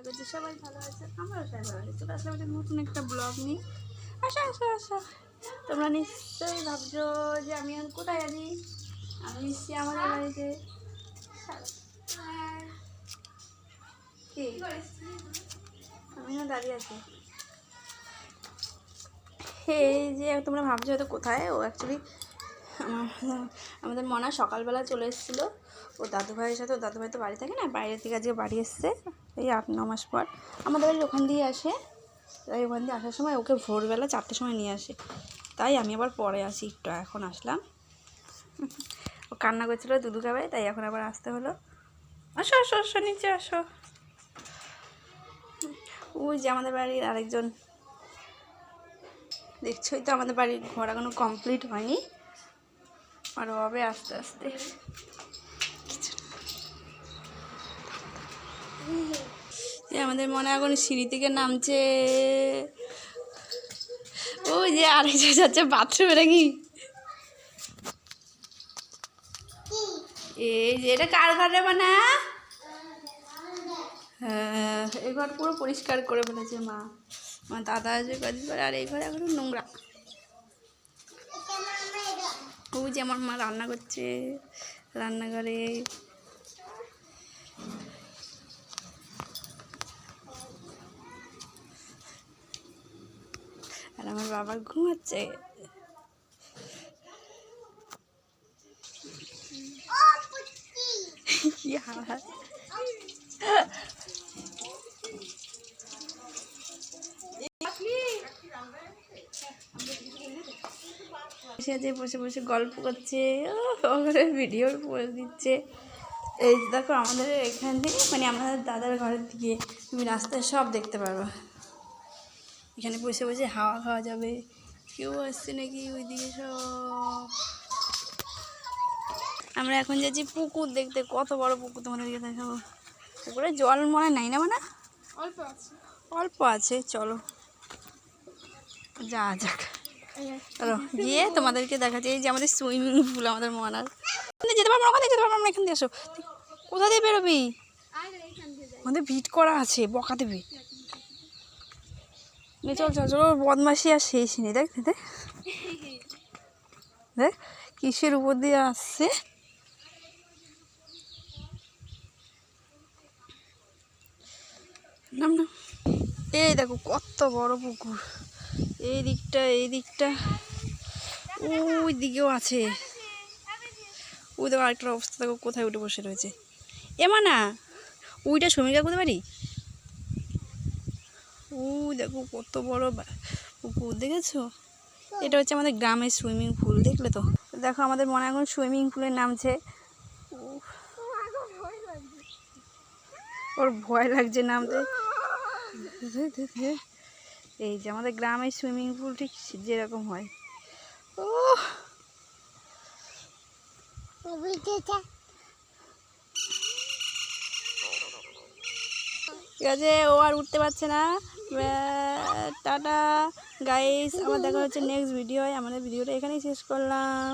করছি সবাই ভালো আছে, আমরাও সবাই ভালো আছি। চলে আসলাম একটা নতুন একটা ব্লগ নিয়ে। আসো আসো আসো। তোমরা নিশ্চয়ই ভাবছো যে আমি এখন কোথায় আছি। আমি এসেছি আমাদের বাড়িতে। কি আমি না দাঁড়িয়ে আছি। এই যে তোমরা ভাবছো হয়তো কোথায়, ও অ্যাকচুয়ালি আমাদের মনা সকালবেলা চলে এসেছিলো ও দাদুভাইয়ের সাথে। ও দাদুভাই তো বাড়ি থাকে না, বাইরের থেকে আজকে বাড়ি এসছে এই 8-9 মাস পর। আমাদের বাড়ির ওখান দিয়ে আসে, তাই ওখান দিয়ে আসার সময় ওকে ভোরবেলা 4টের সময় নিয়ে আসে। তাই আমি আবার পরে আসি, একটু এখন আসলাম। ও কান্না করছিলো দুধু খাবে, তাই এখন আবার আসতে হলো। আসো আসো আসো নিচে আসো। ওই যে আমাদের বাড়ির আরেকজন, দেখছোই তো আমাদের বাড়ির ঘর এখনো কমপ্লিট হয়নি, আরও হবে আস্তে আস্তে। আমাদের মনে এখন সিঁড়ি থেকে নামছে। ওই যে আরেকজন যাচ্ছে বাথরুমে নাকি। এই যে এটা কার ঘর রে মানা? হ্যাঁ, এই ঘর পুরো পরিষ্কার করে ফেলেছে মা। আমার দাদা আছে কদিন পরে, আর এই ঘরে এখনো নোংরা। ওই যে আমার মা রান্না করছে রান্নাঘরে। আর আমার বাবা ঘুমাচ্ছে। বসে বসে গল্প করছে, ভিডিও পোজ দিচ্ছে। এই দেখো আমাদের এখান থেকে, মানে আমাদের দাদার ঘরের দিকে তুমি রাস্তায় সব দেখতে পারবা। এখানে বসে বসে হাওয়া খাওয়া যাবে। কেউ আসছে নাকি ওইদিকে সব। আমরা এখন যাচ্ছি পুকুর দেখতে, কত বড় পুকুর তোমাদেরকে দেখাবো। পুকুরে জল মনে নাই না, মানে অল্প আছে, অল্প আছে। চলো যা যাক, চলো গিয়ে তোমাদেরকে দেখাচ্ছি। এই যে আমাদের সুইমিং পুল, আমাদের মনার যেতে পারবো না, ওখানে যেতে পারবো না, এখান দিয়ে আসো। কোথা দিয়ে বেরোবি? আমাদের ভিট করা আছে, বকা দেবে। চল চল চলো, বদমাসি আর শেষ নেই। দেখ দেখ দেখ কিসের উপর দিয়ে আসছে। নাম না, এই দেখো কত বড় পুকুর। এই দিকটা ওই দিকেও আছে। ওই দেখো আরেকটা অবস্থা দেখো, কোথায় উঠে বসে রয়েছে। এমা না, ওইটা সমীকা করতে পারি। ওই দেখো কত বড় পুকুর, দেখেছো? এটা হচ্ছে আমাদের গ্রামের সুইমিং পুল, দেখলে তো। দেখো আমাদের মনে এখন সুইমিং পুলে নামছে। ওর ভয় লাগছে নামতে। এই যে আমাদের গ্রামের সুইমিং পুল ঠিক যেরকম হয়। ও ঠিক আছে, ও আর উঠতে পারছে না। টাটা গাইস, আবার দেখা হচ্ছে নেক্সট ভিডিও। আমাদের ভিডিওটা এখানেই শেষ করলাম।